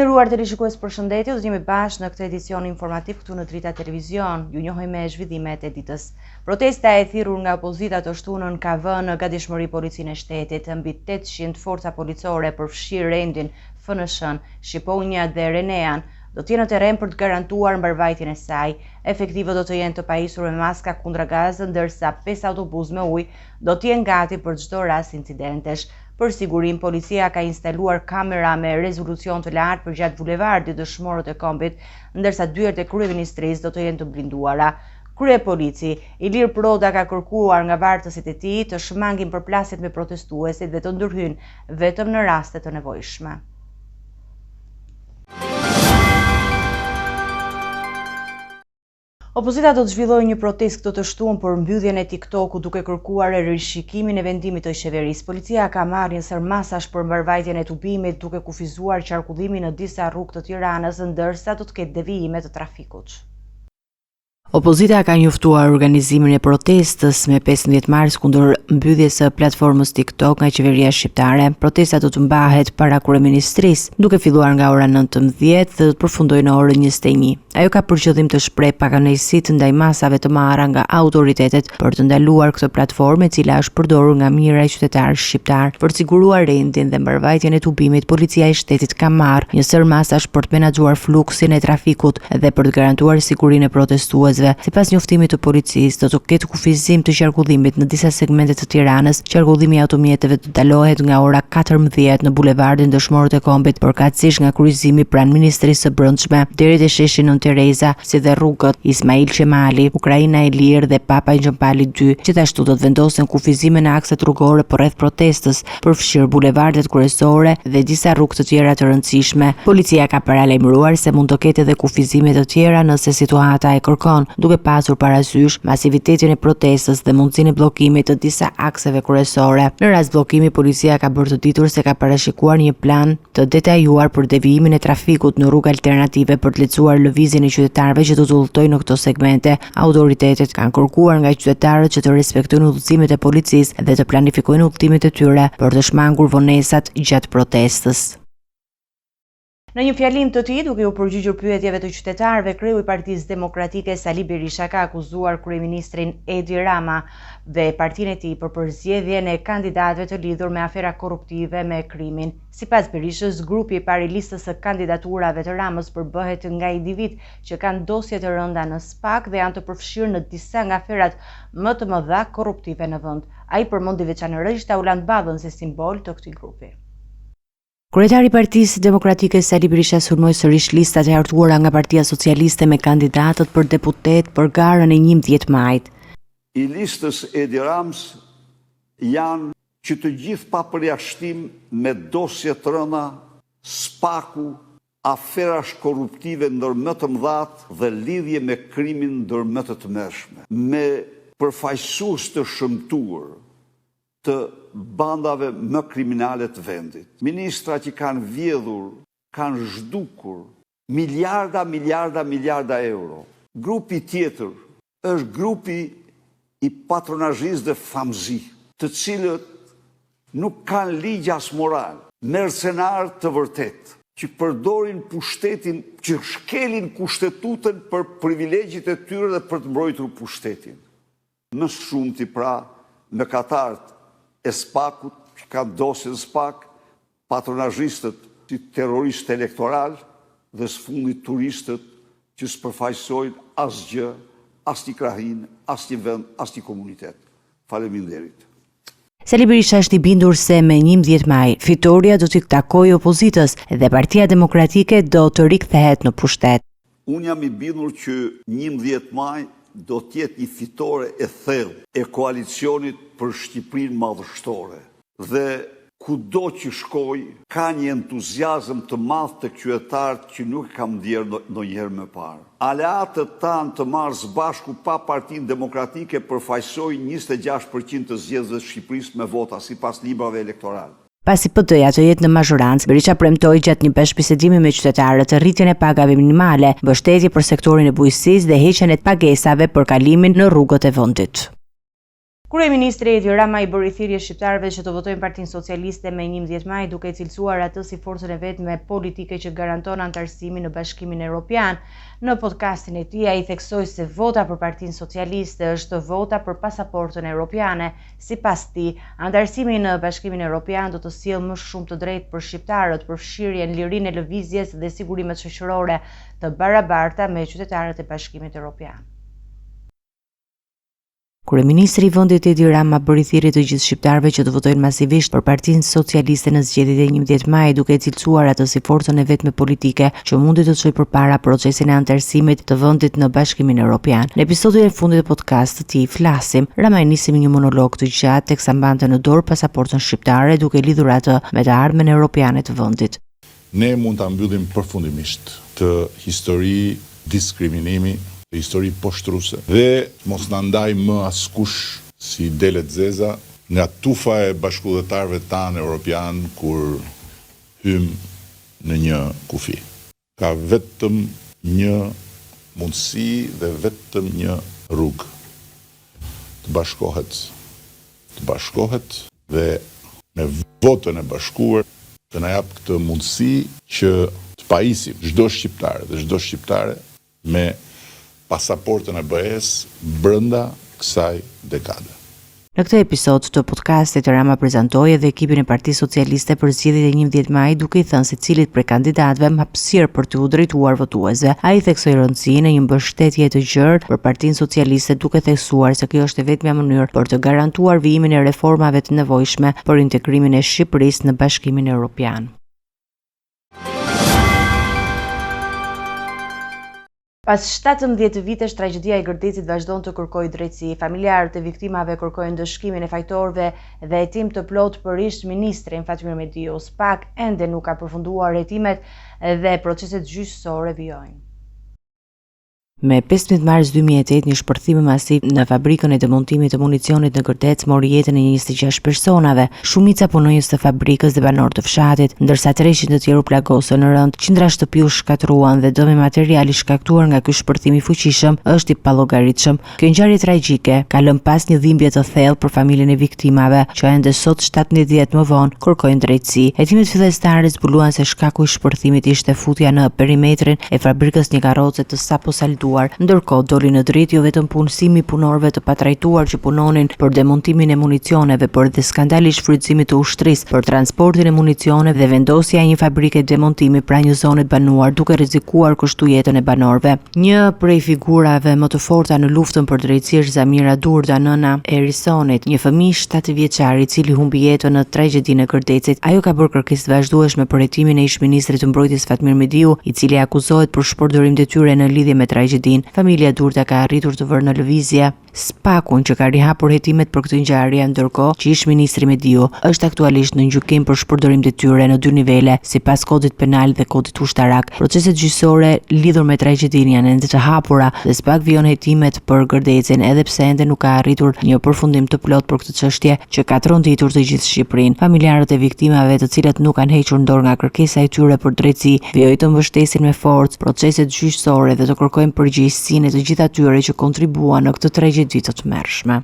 nderuar televizionistë, përshëndetje. Do të jemi bashkë në këtë edicion informativ këtu në Drita Televizion. Ju njohim me zhvillimet e ditës. Protesta e thirrur nga opozita të shtunën ka vënë në gatishmëri policinë e shtetit. Mbi 800 forca policore përfshirë rendin, FNSH-n, Shqiponja dhe Renean do të jenë në terren për të garantuar mbarvajtjen e saj. Efektivët do të jenë të pajisur me maska kundra gazit, ndërsa 5 autobus me ujë do të jenë gati për çdo rast incidentesh. Për sigurim, policia ka instaluar kamera me rezolucion të lartë përgjatë bulevardit Dëshmorët e Kombit, ndërsa dyert e kryeministrisë do të jenë të blinduara. Kryepolici Ilir Proda ka kërkuar nga vartësit e tij të shmangin përplasjet me protestuesit dhe të ndërhyjnë vetëm në raste të nevojshme. Opozita do të zhvillojë një protestë këtë të shtunë për mbylljen e TikTok-ut duke kërkuar rishikimin e vendimit të qeverisë. Policia ka marrë një sërmasash për mbarvajtjen e tubimit duke kufizuar qarkullimin në disa rrugë të Tiranës, ndërsa do të ketë devijime të trafikut. Opozita ka njoftuar organizimin e protestës me 15 mars kundër mbylljes së platformës TikTok nga qeveria shqiptare. Protesta do të mbahet para kryeministrisë, duke filluar nga ora 19 dhe do të përfundojë në orën 21. Ajo ka për qëllim të shprehë pakanësitë ndaj masave të marra nga autoritetet për të ndaluar këtë platformë, e cila është përdorur nga mijëra qytetarë shqiptar. Për të siguruar rendin dhe mbarvajtjen e tubimit, policia e shtetit ka marrë një sërmasash për të menaxhuar fluksin e trafikut dhe për të garantuar sigurinë e protestuesve. Sipas njoftimit të policisë, do të ketë kufizim të qarkullimit në disa segmente të Tiranës. Qarkullimi i automjeteve do të ndalohet nga ora 14 në bulevardin Dëshmorët e Kombit, përkatësisht nga kryqëzimi pranë Ministrisë së Brendshme deri te sheshi Nën Tereza, si dhe rrugët Ismail Qemali, Ukraina e Lirë dhe Papa Gjëmpali 2. Gjithashtu do të vendosen kufizime në akset rrugore rreth protestës, përfshirë bulevardet kryesore dhe disa rrugë të tjera të rëndësishme. Policia ka paralajmëruar se mund të ketë edhe kufizime të tjera nëse situata e kërkon, duke pasur parasysh masivitetin e protestës dhe mundësinë e bllokimit të disa akseve kryesore. Në rast bllokimi, policia ka bërë të ditur se ka parashikuar një plan të detajuar për devijimin e trafikut në rrugë alternative për të lehtësuar lëvizjen e qytetarëve që do të udhëtojnë në këto segmente. Autoritetet kanë kërkuar nga qytetarët që të respektojnë udhëzimet e policisë dhe të planifikojnë udhëtimet e tyre për të shmangur vonesat gjatë protestës. Në një fjalim të tij, duke u përgjigjur pyetjeve të qytetarëve, kreu i Partisë Demokratike Sali Berisha ka akuzuar kryeministrin Edi Rama dhe partinë e tij për përzgjedhjen e kandidatëve të lidhur me afera korruptive me krimin. Sipas Berishës, grupi i parë i listës së kandidaturave të Ramës përbëhet nga individ që kanë dosje të rënda në SPAK dhe janë të përfshirë në disa nga aferat më të mëdha korruptive në vend. Ai përmendi veçanërisht Auland Ballën si simbol të këtij grupi. Kryetari i Partisë Demokratike Sali Berisha sulmoi sërish listat e hartuara nga Partia Socialiste me kandidatët për deputet për garën e 11 majit. I listës Edi Ramës janë që të gjithë pa përjashtim me dosje të rënda, SPAK-u, aferash korruptive ndër më të mëdhat dhe lidhje me krimin ndër më të tmerrshme, me përfaqësues të shëmtuar të bandave më kriminale të vendit. Ministra që kanë vjedhur, kanë zhdukur miliarda euro. Grupi tjetër është grupi i patronazhis dhe famzi, të cilët nuk kanë ligj as moral, mercenar të vërtet, që përdorin pushtetin, që shkelin kushtetutën për privilegjit e tyre dhe për të mbrojtur pushtetin. Më shumti pra në katarët e SPAK-ut, që ka dosje në SPAK, patronazhistët si terroristë elektoral dhe së fundit turistët që s'përfaqësojnë asgjë, as një krahin, as një vend, as një komunitet. Faleminderit. Sali Berisha është i bindur se me 11 maj fitoria do t'i takojë opozitës dhe Partia Demokratike do të rikthehet në pushtet. Unë jam i bindur që 11 maj do t'jetë një fitore e thellë e koalicionit për Shqipërinë madhështore. Dhe kudo që shkoj, ka një entuziazëm të madh të qytetarët që nuk e kam ndjerë ndonjëherë më parë. Aleatët tanë të marrë së bashku pa Partinë Demokratike përfaqësojnë 26% të zgjedhësve të Shqipërisë me vota sipas librave elektorale. Pasi PD-ja të jetë në mazhorancë, Berisha premtoi gjatë një peshbisedimi me qytetarët rritjen e pagave minimale, mbështetje për sektorin e bujqësisë dhe heqjen e pagesave për kalimin në rrugët e vendit. Kryeministri Edi Rama i bëri thirrje shqiptarëve që të votojnë Partinë Socialiste me 11 maj, duke cilësuar atë si forcën e vetme politike që garanton antarësimin në Bashkimin Evropian. Në podcastin e tij ai theksoi se vota për Partinë Socialiste është vota për pasaportën evropiane. Sipas tij, antarësimi në Bashkimin Evropian do të sjellë më shumë të drejtë për shqiptarët, përfshirjen, lirinë e lëvizjes dhe sigurimet shoqërore të barabarta me qytetarët e Bashkimit Evropian. Kryeministri i vendit Edi Rama bëri thirrje të gjithë shqiptarëve që të votojnë masivisht për Partinë Socialiste në zgjedhjet e 11 maj, duke cilësuar atë si forcën e vetme politike që mundi të çojë përpara procesin e antarësimit të vendit në Bashkimin Evropian. Në episodin e fundit të podcastit të tij flasim, Rama nisi me një monolog të gjatë teksa mbante në dorë pasaportën shqiptare, duke lidhur atë me të ardhmen evropiane të vendit. Ne mund ta mbyllim përfundimisht të histori diskriminimi, histori poshtruese dhe mos na ndaj më askush si delet zeza nga tufa e bashkëdhëtarëve tanë europian kur hym në një kufi. Ka vetëm një mundësi dhe vetëm një rrugë të bashkohet dhe me votën e bashkuar të na jap këtë mundësi që të pajisim çdo shqiptar dhe çdo shqiptare me pasaportën e BE-s brenda kësaj dekade. Në këtë episod të podcastit Rama prezantoi edhe ekipin e Partisë Socialiste për zgjedhjet e 11 maj, duke i thënë se cilit prej kandidatëve më hapësirë për të u drejtuar votuesve. Ai theksoi rëndësinë e një mbështetje të gjerë për Partinë Socialiste, duke theksuar se kjo është e vetmja mënyrë për të garantuar vijimin e reformave të nevojshme për integrimin e Shqipërisë në Bashkimin Evropian. Pas 17 vitesh, tragjedia e Gërdecit vazhdon të kërkojë drejtësi. Familjarët e viktimave kërkojnë ndëshkimin e fajtorëve dhe hetim të plotë për ish-ministrin Fatmir Mediu. SPAK ende nuk ka përfunduar hetimet dhe proceset gjyqësore vijojnë. Me 15 mars 2008, një shpërthim masiv në fabrikën e demontimit të municionit në Gërdec mori jetën e 26 personave, shumica punonjës të fabrikës dhe banorë të fshatit, ndërsa 300 të tjerë u plagosën në rënd. Qindra shtëpiu shkatruan dhe dëmi materiali shkaktuar nga ky shpërthim i fuqishëm është i pallogaritshëm. Kjo ngjarje tragjike ka lënë pas një dhimbje të thellë për familjen e viktimave, që ende sot 17 vjet më vonë kërkojnë drejtësi. Hetimet fillestare zbuluan se shkaku i shpërthimit ishte futja në perimetrin e fabrikës një karroce të sapo salduar. Ndërkohë doli në dritë jo vetëm punësimi i punorëve të patrajtuar që punonin për demontimin e municioneve, por edhe skandali i shfrytëzimit të ushtrisë për transportin e municioneve dhe vendosja e një fabrike demontimi pranë një zone të banuar, duke rrezikuar kushtu jetën e banorëve. Një prej figurave më të forta në luftën për drejtësi është Zamira Durda, nëna e Risonit, një fëmijë 7 vjeçar i cili humbi jetën në tragjedinë e Gërdecit. Ajo ka bërë kërkesë të vazhdueshme për hetimin e ish-ministrit të mbrojtjes Fatmir Mediu, i cili akuzohet për shpërdorim detyre në lidhje me tragjedin. Familja Durda ka arritur të vërë në lëvizje SPAK-un që ka rihapur hetimet për këtë ngjarje, ndërkohë që ish-ministri Mediu është aktualisht në gjykim për shpërdorim detyre në 2 nivele, sipas kodit penal dhe kodit ushtarak. Proceset gjyqësore lidhur me tragjedinë janë ende të hapura dhe SPAK vijon hetimet për Gërdecin, edhe pse ende nuk ka arritur një përfundim të plot për këtë çështje që ka tronditur të gjithë Shqipërinë. Familjarët e viktimave, të cilët nuk kanë hequr dorë nga kërkesa e tyre për drejtësi, vijojnë të mbështesin me forcë proceset gjyqësore dhe të kërkojnë përgjegjësinë e të gjithë atyre që kontribuan në këtë tragjedi të tmerrshme.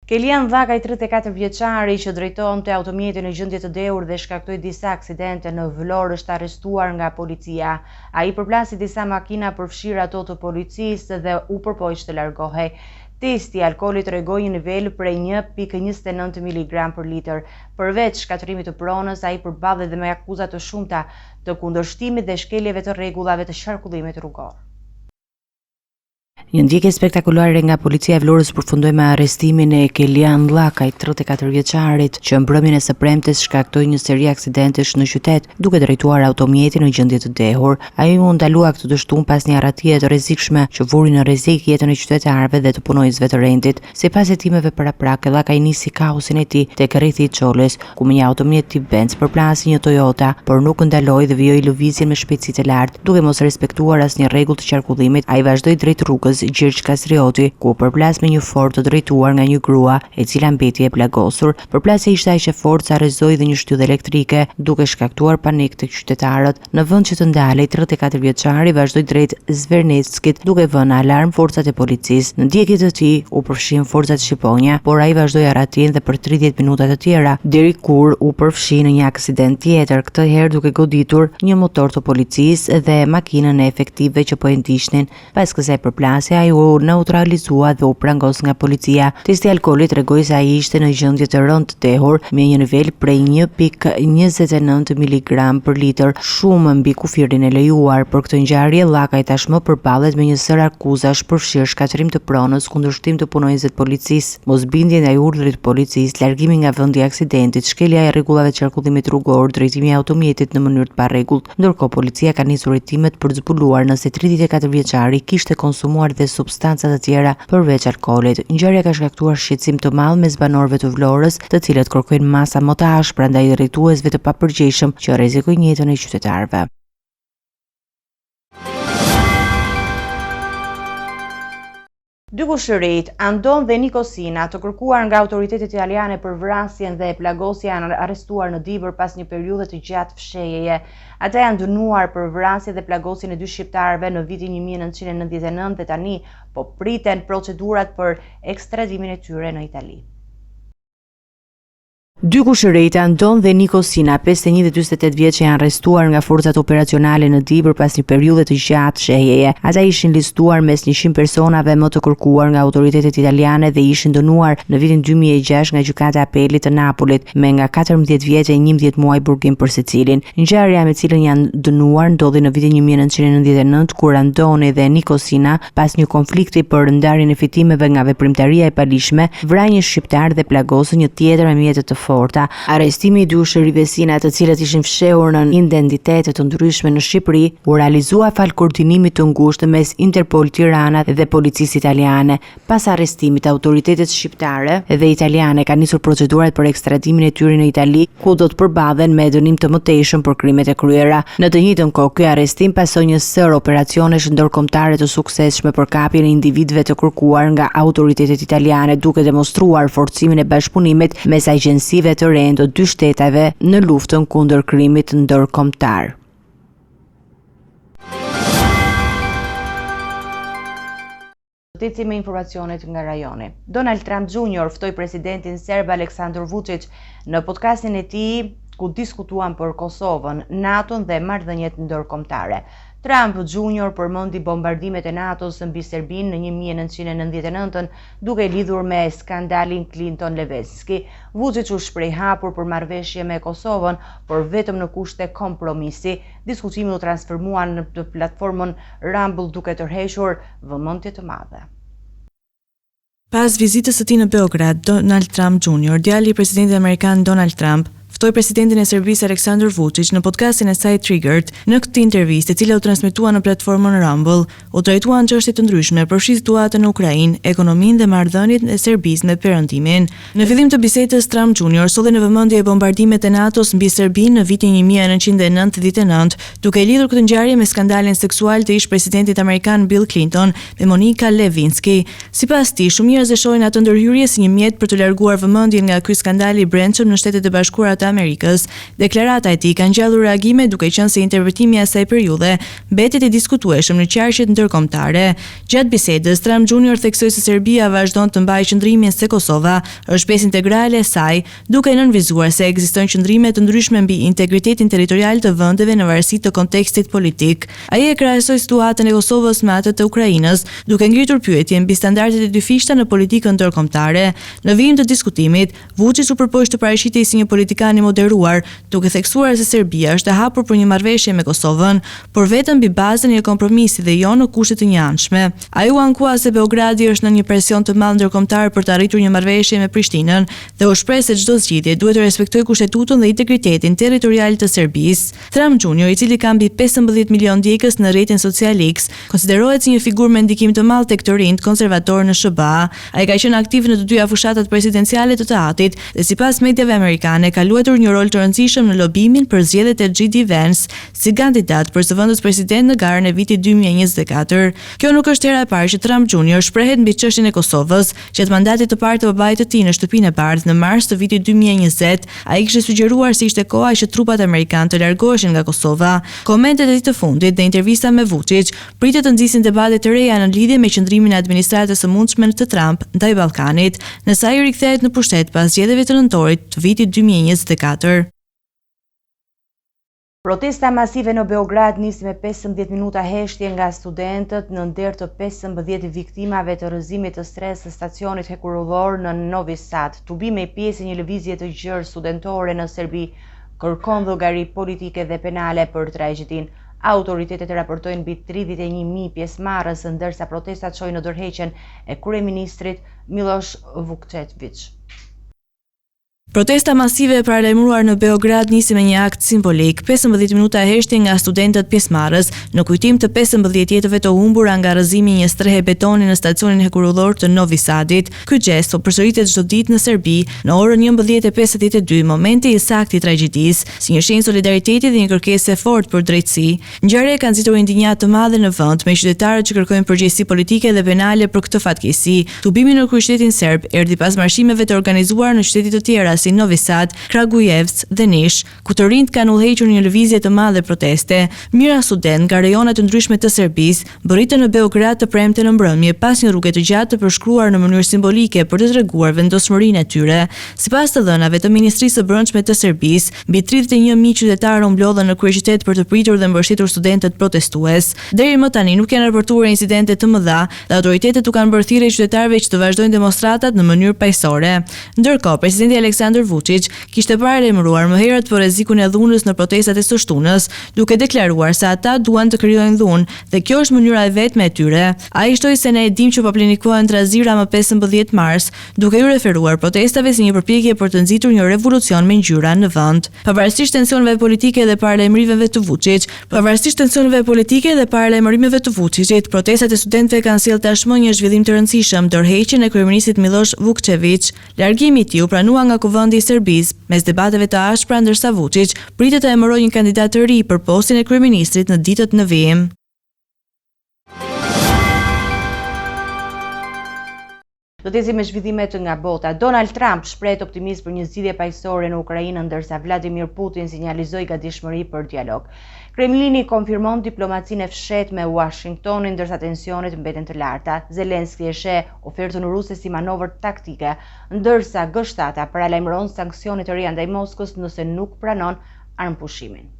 Kelian Dhakaj, 34 vjeçari që drejtonte automjetin në gjendje të dehur dhe shkaktoi disa aksidente në Vlorë, është arrestuar nga policia. Ai përplasi disa makina përfshirë ato të policisë dhe u përpoq të largohej. Testi i alkoolit tregoi një nivel prej 1.29 mg per litër. Përveç shkatërimit të pronës, ai përballet dhe me akuza të shumta të kundërshtimit dhe shkeljeve të rregullave të qarkullimit rrugor. Një ndjekje spektakolare nga policia e Vlorës përfundoi me arrestimin e Kelian Dhakaj, 34 vjeçarit, që mbrëmjen e së premtes shkaktoi një seri aksidentesh në qytet, duke drejtuar automjetin në gjendje të dehur. Ai u ndalua këtë të shtunë pas një arratije të rrezikshme që vuri në rrezik jetën e qytetarëve dhe të punonjësve të rendit. Sipas hetimeve paraprak, Dhakaj nisi kaosin e tij tek rrethi i Çolës, ku me një automjet tip Benz përplasi një Toyota, por nuk ndaloi dhe vijoi lëvizjen me shpejtësi të lartë, duke mos respektuar asnjë rregull të qarkullimit. Ai vazhdoi drejt rrugës Gjergj Kastrioti, ku përplas me një fort të drejtuar nga një grua e cila mbeti e plagosur. Përplasja ishte aq e fortë sa rrezoi dhe një shtyllë elektrike, duke shkaktuar panik tek qytetarët. Në vend që të ndalej, 34 vjeçari vazhdoi drejt Zverneckit duke vënë alarm forcat e policisë. Në ndjekje të tij u përfshin forcat shqiponja, por ai vazhdoi arratin dhe për 30 minuta të tjera, deri kur u përfshi në një aksident tjetër, këtë herë duke goditur një motor të policisë dhe makinën e efektivëve që po e ndiqnin. Pas kësaj përplasje ai u neutralizua dhe u prangos nga policia. Testi i alkoolit tregoi se ai ishte në gjendje të rëndë të dehur me një nivel prej 1.29 mg për litër, shumë mbi kufirin e lejuar. Për këtë ngjarje, Llakaj tashmë përballet me një sër akuzash përfshirë shkatërim të pronës, kundërshtim të punonjësve të policisë, mosbindje ndaj urdhrit të policisë, largimi nga vendi i aksidentit, shkelja e rregullave të qarkullimit rrugor, drejtimi i automjetit në mënyrë të parregullt. Ndërkohë policia ka nisur hetimet për të zbuluar nëse 34 vjeçari kishte konsumuar dhe substanca të tjera përveç alkoolit. Ngjarja ka shkaktuar shqetësim të madh mes banorëve të Vlorës, të cilët kërkojnë masa më të ashpra ndaj drejtuesve të papërgjegjshëm që rrezikojnë jetën e qytetarëve. Dy kushërit, Andon dhe Nikosina, të kërkuar nga autoritetet italiane për vrasjen dhe plagosjen, janë arrestuar në Dibër pas një periudhe të gjatë fshehjeje. Ata janë dënuar për vrasjen dhe plagosjen e dy shqiptarëve në vitin 1999 dhe tani po priten procedurat për ekstradimin e tyre në Itali. Dy kushërit, Andon dhe Nikosina, 51 dhe 48 vjeç, janë arrestuar nga forcat operacionale në Dibër pas një periudhe të gjatë fshehjeje. Ata ishin listuar mes 100 personave më të kërkuar nga autoritetet italiane dhe ishin dënuar në vitin 2006 nga gjykata e apelit të Napolit me nga 14 vjet e 11 muaj burgim për secilin. Ngjarja me cilën janë dënuar ndodhi në vitin 1999 kur Andoni dhe Nikosina, pas një konflikti për ndarjen e fitimeve nga veprimtaria e palishme, vrajnë një shqiptar dhe plagosën një tjetër me mjete të forta. Arrestimi i dy kushërive sina, të cilët ishin fshehur në identitete të ndryshme në Shqipëri, u realizua fal koordinimit të ngushtë mes Interpol Tirana dhe policisë italiane. Pas arrestimit, autoritetet shqiptare dhe italiane kanë nisur procedurat për ekstradimin e tyre në Itali, ku do të përballen me dënim të mëtejshëm për krimet e kryera. Në të njëjtën kohë, ky arrestim pasoi një sër operacionesh ndërkombëtare të suksesshme për kapjen e individëve të kërkuar nga autoritetet italiane, duke demonstruar forcimin e bashkëpunimit mes agjensive të rënd të dy shteteve në luftën kundër krimit ndërkombëtar. Notici me informacionet nga rajoni. Donald Trump Jr. ftoi presidentin serb Aleksandar Vučić në podcastin e tij ku diskutuan për Kosovën, NATO-n dhe marrëdhëniet ndërkombëtare. Trump Jr. përmendi bombardimet e NATO-s mbi Serbinë në 1999 duke lidhur me skandalin Clinton-Lewinsky. Vučić u shpreh hapur për marrëveshje me Kosovën, por vetëm në kushte kompromisi. Diskutimi u transformua në platformën Rumble duke tërhequr vëmendje të madhe. Pas vizitës së tij në Beograd, Donald Trump Jr., djali i presidentit amerikan Donald Trump, ftoi presidentin e Serbisë Aleksandar Vučić në podcastin e saj Triggered. Në këtë intervistë, e cila u transmetua në platformën Rumble, u trajtuan çështje të ndryshme, përfshi situatën në Ukrainë, ekonominë dhe marrëdhëniet e Serbisë me Perëndimin. Në fillim të bisedës, Trump Jr. solli në vëmendje bombardimet e NATO-s mbi Serbinë në vitin 1999, duke lidhur këtë ngjarje me skandalin seksual të ish presidentit amerikan Bill Clinton me Monica Lewinsky. Sipas tij, shumë njerëz e shohin atë ndërhyrje si një mjet për të larguar vëmendjen nga ky skandal i brendshëm në Shtetet e Bashkuara të Amerikës. Deklarata e tij ka ngjallur reagime, duke qenë se interpretimi i asaj periudhe mbetet i diskutueshëm në qarqet ndërkombëtare. Gjatë bisedës, Trump Jr. theksoi se Serbia vazhdon të mbajë qëndrimin se Kosova është pjesë integrale e saj, duke nënvizuar se ekzistojnë qëndrime të ndryshme mbi integritetin territorial të vendeve në varësi të kontekstit politik. Ai e krahasoi situatën e Kosovës me atë të Ukrainës, duke ngritur pyetje mbi standardet e dyfishta në politikën ndërkombëtare. Në vijim të diskutimit, Vučić u përpoq të paraqitej si një politikan i moderuar, duke theksuar se Serbia është e hapur për një marrëveshje me Kosovën, por vetëm mbi bazën e një kompromisi dhe jo në kushte të njëanshme. Ai u ankua se Beogradi është në një presion të madh ndërkombëtar për të arritur një marrëveshje me Prishtinën dhe u shpreh se çdo zgjidhje duhet të respektojë kushtetutën dhe integritetin territorial të Serbisë. Trump Jr., i cili ka mbi 15 milion ndjekës në rrjetin social X, konsiderohet si një figurë me ndikim të madh tek të rinjt konservatorë në SBA. Ai ka qenë aktiv në të dyja fushatat presidenciale të atit dhe sipas mediave amerikane ka luajtur luajtur një rol të rëndësishëm në lobimin për zgjedhjet e JD Vance si kandidat për zëvendës president në garën e vitit 2024. Kjo nuk është hera e parë që Trump Jr. shprehet mbi çështjen e Kosovës, që mandatit të parë të babait të tij në Shtëpinë e Bardhë në mars të vitit 2020, ai kishte sugjeruar se ishte koha që trupat amerikanë të largoheshin nga Kosova. Komentet e tij të fundit dhe intervista me Vučić pritet të nxisin debate të reja në lidhje me qëndrimin e administratës së mundshme të Trump ndaj Ballkanit, nëse ai rikthehet në pushtet pas zgjedhjeve të nëntorit të vitit 2024. Protesta masive në Beograd nisi me 15 minuta heshtje nga studentët në nder të 15 viktimave të rrëzimit të stres të stacionit hekurullor në Novi Sad. Tubime i pjesë një lëvizje të gjerë studentore në Serbi kërkon llogari politike dhe penale për tragjedin. Autoritetet raportojnë mbi 31.000 pjesëmarrës, ndërsa protestat çojnë në dorëheqjen e kryeministrit Miloš Vukčević. Protesta masive e paralajmëruar në Beograd nisi me një akt simbolik, 15 minuta heshtje nga studentët pjesëmarrës, në kujtim të 15 jetëve të humbura nga rrëzimi i një strehe betoni në stacionin hekurullor të Novi Sadit. Ky gjest po përsëritet çdo ditë në Serbi në orën 11:52, momenti i saktë i tragjedisë, si një shenjë solidariteti dhe një kërkesë e fortë për drejtësi. Ngjarja ka nxitur indinjat të madhe në vend, me qytetarët që kërkojnë përgjegjësi politike dhe penale për këtë fatkeqësi. Tubimi në kryeqytetin serb erdhi pas marshimeve të organizuara në qytete të tjera si Novi Sad, Kragujevc dhe Niš, ku të rinjt kanë udhëhequr një lëvizje të madhe proteste. Mijëra student nga rajone të ndryshme të Serbisë bëritën në Beograd të premte në mbrëmje pas një rruge të gjatë të përshkruar në mënyrë simbolike për të treguar vendosmërinë e tyre. Sipas të dhënave të Ministrisë së Brendshme të Serbisë, mbi 31.000 qytetarë u mblodhen në kryeqytet për të pritur dhe mbështetur studentët protestues. Deri më tani nuk janë raportuar incidente të mëdha dhe autoritetet u kanë bërë thirrje qytetarëve që të vazhdojnë demonstratat në mënyrë paqësorë. Ndërkohë, presidenti Aleksandar Vučić kishte paralajmëruar më herët për rrezikun e dhunës në protestat e së shtunës, duke deklaruar se ata duan të krijojnë dhunë dhe kjo është mënyra e vetme e tyre. Ai shtoi se ne e dimë që po planikohen trazira më 15 mars, duke u referuar protestave si një përpjekje për të nxitur një revolucion me ngjyra në vend. Pavarësisht tensioneve politike dhe paralajmërimeve të Vučićit, protestat e studentëve kanë sjellë tashmë një zhvillim të rëndësishëm, dorëheqjen e kryeministit Miloš Vukčević. Largimi i tij u pranua nga kuvendi i Serbisë mes debateve të ashpra, ndërsa Vučić pritet të emërojë një kandidat të ri për postin e kryeministrit në ditët në vijim. Do të ecim me zhvillimet nga bota. Donald Trump shpreh optimizëm për një zgjidhje paqësore në Ukrainë, ndërsa Vladimir Putin sinjalizoi gatishmëri për dialog. Kremlini konfirmon diplomacinë e fshehtë me Washingtonin, ndërsa tensionet mbeten të larta. Zelenski e sheh ofertën ruse si manovër taktike, ndërsa G7 paralajmëron sanksione të reja ndaj Moskës nëse nuk pranon armëpushimin.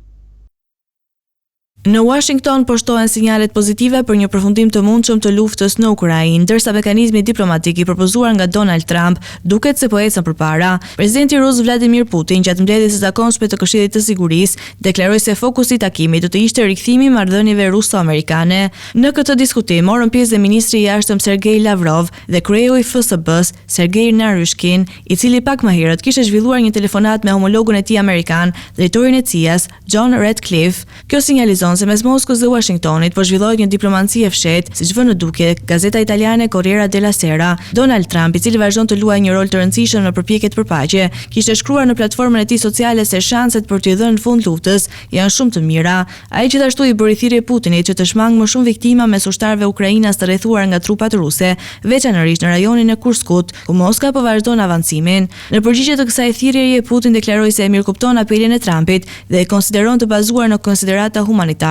Në Washington po shtohen sinjalet pozitive për një përfundim të mundshëm të luftës në Ukrainë, ndërsa mekanizmi diplomatik i propozuar nga Donald Trump duket se po ecën përpara. Presidenti rus Vladimir Putin, gjatë mbledhjes së zakonshme të Këshillit të Sigurisë, deklaroi se fokusi i takimit do të ishte rikthimi i marrëdhënieve ruso-amerikane. Në këtë diskutim morën pjesë dhe ministri i jashtëm Sergej Lavrov dhe kryeu i FSB-s Sergej Naryshkin, i cili pak më herët kishte zhvilluar një telefonat me homologun e tij amerikan, drejtorin e CIA-s John Ratcliffe. Kjo sinjalizon se mes Moskës dhe Washingtonit po zhvillohet një diplomaci e fshehtë, siç vën në dukje gazeta italiane Corriere della Sera. Donald Trump, i cili vazhdon të luajë një rol të rëndësishëm në përpjekjet për paqe, kishte shkruar në platformën e tij sociale se shanset për t'i dhënë fund luftës janë shumë të mira. Ai gjithashtu i bëri thirrje Putinit që të shmangë më shumë viktima mes ushtarëve ukrainas të rrethuar nga trupat ruse, veçanërisht në rajonin e Kurskut, ku Moska po vazhdon avancimin. Në përgjigje të kësaj thirrjeje, Putin deklaroi se e mirëkupton apelin e Trumpit dhe e konsideron të bazuar në konsiderata humanitare.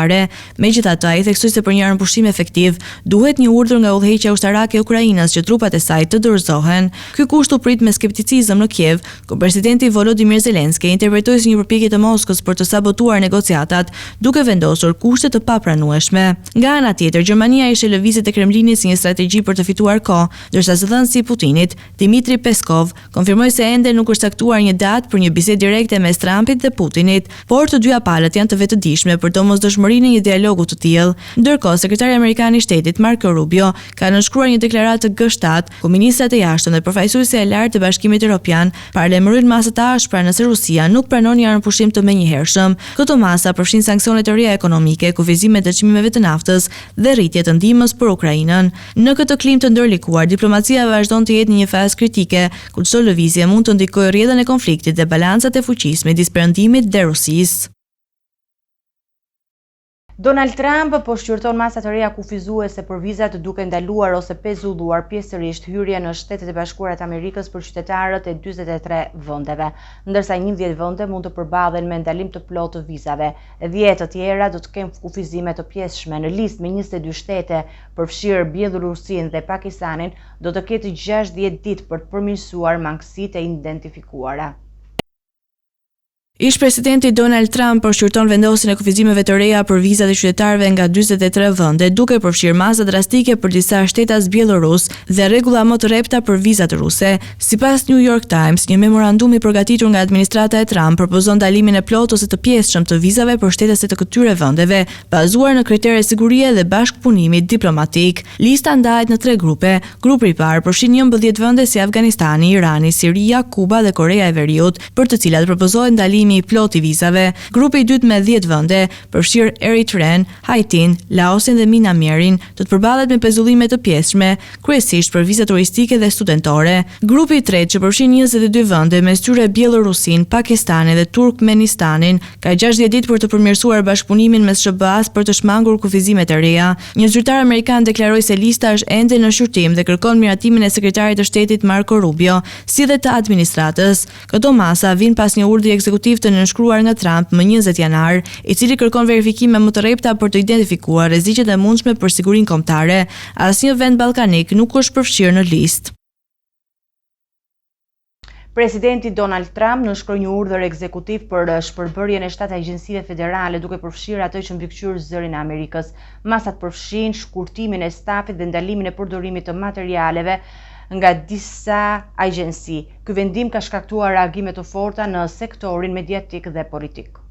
Megjithatë, ai theksoi se për një armëpushim efektiv duhet një urdhër nga udhëheqja ushtarake e Ukrainës që trupat e saj të dorëzohen. Ky kusht u prit me skepticizëm në Kiev, ku presidenti Volodymyr Zelenski interpretoi si një përpjekje të Moskës për të sabotuar negociatat, duke vendosur kushte të papranueshme. Nga ana tjetër, Gjermania ishte lëvizjet e Kremlinit si një strategji për të fituar kohë, ndërsa zëdhënësi i Putinit, Dmitri Peskov, konfirmoi se ende nuk është caktuar një datë për një bisedë direkte mes Trumpit dhe Putinit, por të dyja palët janë të vetëdijshme për domosdoshmërinë domosdoshmërinë e një dialogu të tillë. Ndërkohë, sekretari amerikan i shtetit Marco Rubio ka nënshkruar një deklaratë G7 ku ministrat e jashtëm dhe përfaqësuesi i lartë të Bashkimit Evropian paralajmërojnë masa të ashpra nëse Rusia nuk pranon një armëpushim të menjëhershëm. Këto masa përfshin sanksione të reja ekonomike, kufizime të çmimeve të naftës dhe rritje të ndihmës për Ukrainën. Në këtë klim të ndërlikuar, diplomacia vazhdon të jetë në një fazë kritike, ku çdo lëvizje mund të ndikojë rrjedhën e konfliktit dhe balancat e fuqisë midis Perëndimit dhe Rusisë. Donald Trump po shqyrton masa të reja kufizuese për vizat duke ndaluar ose pezulluar pjesërisht hyrje në Shtetet e Bashkuara të Amerikës për qytetarët e 43 vendeve, ndërsa 11 vende mund të përballen me ndalim të plotë të vizave. 10 të tjera do të kenë kufizime të pjesshme. Në listë me 22 shtete, përfshirë Bielorusinë dhe Pakistanin, do të ketë 60 ditë për të përmirësuar mangësitë e identifikuara. Ish presidenti Donald Trump përshqyrton vendosjen e kufizimeve të reja për vizat e qytetarëve nga 43 vende, duke përfshirë masa drastike për disa shtetas bielorus dhe rregulla më të rrepta për vizat ruse. Sipas New York Times, një memorandum i përgatitur nga administrata e Trump propozon ndalimin e plotë ose të pjesshëm të vizave për shtetasit të këtyre vendeve, bazuar në kritere sigurie dhe bashkëpunimi diplomatik. Lista ndahet në 3 grupe. Grupi i parë përfshin 11 vende si Afganistani, Irani, Siria, Kuba dhe Korea e Veriut, për të cilat propozohet ndalimi i plot i vizave. Grupi i dytë me 10 vende, përfshir Eritren, Haitin, Laosin dhe Myanmarin, do të përballet me pezullime të pjesshme, kryesisht për viza turistike dhe studentore. Grupi i tretë, që përfshin 22 vende, mes tyre Bielorusin, Pakistanin dhe Turkmenistanin, ka 60 ditë për të përmirësuar bashkëpunimin mes SBA-s për të shmangur kufizimet e reja. Një zyrtar amerikan deklaroi se lista është ende në shqyrtim dhe kërkon miratimin e sekretarit të shtetit Marco Rubio, si dhe të administratës. Këto masa vijnë pas një urdhri ekzekutiv të nënshkruar nga Trump më 20 janar, i cili kërkon verifikime më të rrepta për të identifikuar rreziqet e mundshme për sigurinë kombëtare. Asnjë vend ballkanik nuk është përfshirë në listë. Presidenti Donald Trump nënshkroi një urdhër ekzekutiv për shpërbërjen e 7 agjencive federale, duke përfshirë ato që mbikëqyrë zërin e Amerikës. Masat përfshin shkurtimin e stafit dhe ndalimin e përdorimit të materialeve nga disa agjenci. Ky vendim ka shkaktuar reagime të forta në sektorin mediatik dhe politik.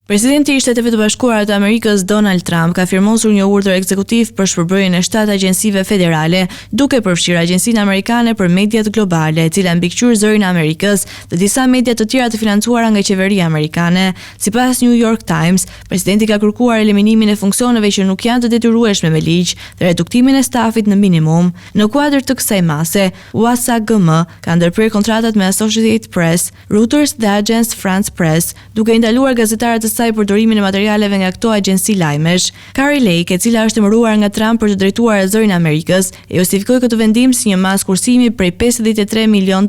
Presidenti i Shteteve të Bashkuara të Amerikës Donald Trump ka firmosur një urdhër ekzekutiv për shpërbërjen e 7 agjencive federale, duke përfshirë Agjencinë Amerikane për Mediat Globale, e cila mbikëqyr zërin e Amerikës, dhe disa media të tjera të financuara nga qeveria amerikane. Sipas New York Times, presidenti ka kërkuar eliminimin e funksioneve që nuk janë të detyrueshme me ligj dhe reduktimin e stafit në minimum. Në kuadër të kësaj mase, USAGM ka ndërprer kontratat me Associated Press, Reuters dhe Agence France Presse, duke i ndaluar gazetarët saj përdorimin e materialeve nga këto agjenci lajmesh. Kari Lake, e cila është emëruar nga Trump për të drejtuar zërin e Amerikës, e justifikoi këtë vendim si një mas kursimi prej $53 milion.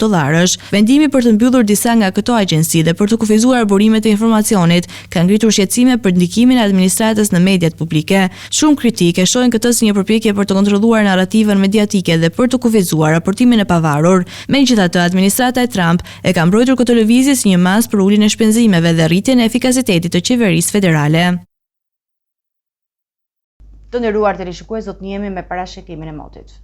Vendimi për të mbyllur disa nga këto agjenci dhe për të kufizuar burimet e informacionit ka ngritur shqetësime për ndikimin e administratës në mediat publike. Shumë kritikë e shohin këtë si një përpjekje për të kontrolluar narrativën mediatike dhe për të kufizuar raportimin e pavarur. Megjithatë, administrata e Trump e ka mbrojtur këtë lëvizje si një mas për uljen e shpenzimeve dhe rritjen e efikasitetit të qeverisë federale. Të nderuar teleshikues, do të njihemi me parashikimin e motit.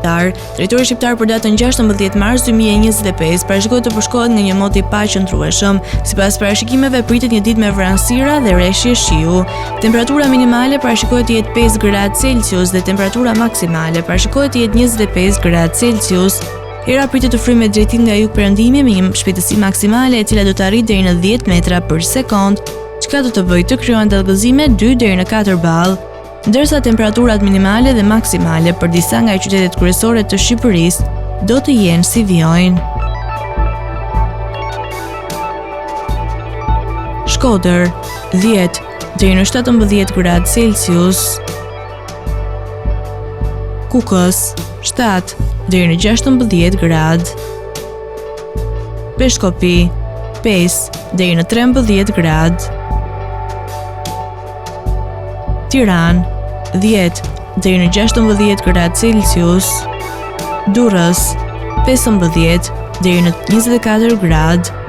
Drejtori shqiptar për datën 16 mars 2025 parashikohet të përshkohet nga një mot i paqëndrueshëm. Sipas parashikimeve pritet një ditë me vranësira dhe rreshje shiu. Temperatura minimale parashikohet të jetë 5 gradë Celsius dhe temperatura maksimale parashikohet të jetë 25 gradë Celsius. Era pritet të fryjë me drejtim nga jugperëndimi me një shpejtësi maksimale e cila do të arrijë deri në 10 metra për sekond, çka do të bëjë të krijohen dallgëzime 2 deri në 4 ball, ndërsa temperaturat minimale dhe maksimale për disa nga qytetet kryesore të Shqipërisë do të jenë si vijojnë. Shkodër 10 deri në 17 gradë Celsius. Kukës 7 deri në 16 gradë. Peshkopi 5 deri në 13 gradë. Tiranë 10 deri në 16 gradë Celsius. Durrës 15 deri në 24 gradë.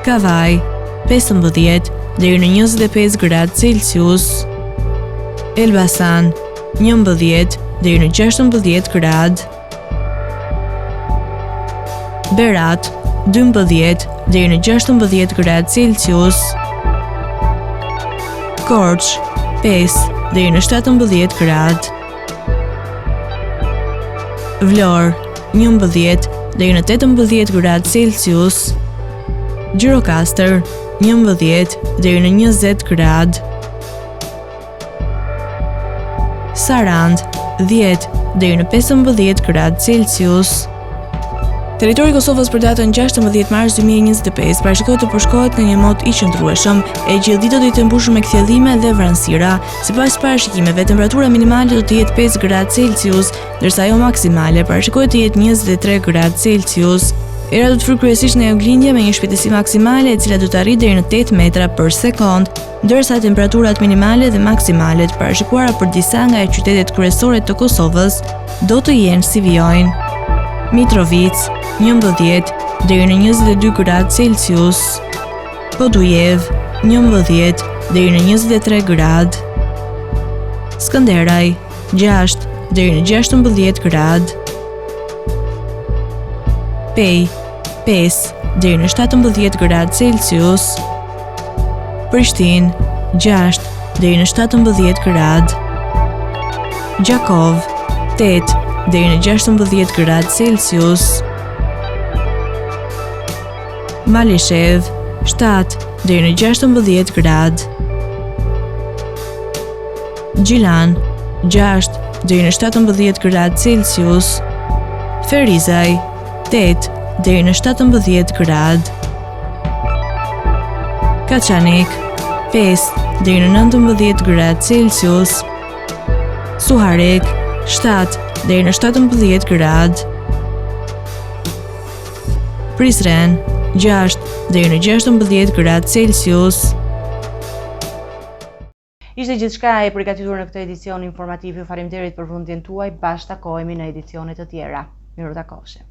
Kavaj 15 deri në 25 gradë Celsius. Elbasan 11 deri në 16 gradë. Berat 12 deri në 16 gradë Celsius. Korçë 5 deri në 17 gradë. Vlorë 11 deri në 18 gradë Celsius. Gjirokastër 11 deri në 20 gradë. Sarandë 10 deri në 15 gradë Celsius. Territori i Kosovës për datën 16 mars 2025 parashikohet të përshkohet nga një mot i qëndrueshëm, e gjithë ditët do të jetë mbushur me kthjellime dhe vranësira. Sipas parashikimeve, temperatura minimale do të jetë 5 gradë Celsius, ndërsa ajo maksimale parashikohet të jetë 23 gradë Celsius. Era do të fryjë kryesisht nga juglindje me një shpejtësi maksimale e cila do të arrijë deri në 8 metra për sekond, ndërsa temperaturat minimale dhe maksimale të parashikuara për disa nga qytetet kryesore të Kosovës do të jenë si vijojnë: Mitrovic 11 deri në 22 gradë Celsius, Podujev 11 deri në 23 gradë, Skënderaj 6 deri në 16 gradë, Pej 5 deri në 17 gradë Celsius, Prishtinë 6 deri në 17 gradë, Gjakov 8 deri në 16 gradë Celsius, Malishev 7 deri në 16 gradë, Gjilan 6 deri në 17 gradë Celsius, Ferizaj 8 deri në 17 gradë, Kaçanik 5 deri në 19 gradë Celsius, Suharek 7 deri në 17 gradë, Prizren 6 deri në 16 gradë Celsius. Ishte gjithçka e përgatitur në këtë edicion informativ. Ju faleminderit për vëmendjen tuaj. Bashkë takohemi në edicione të tjera. Miru takoshe.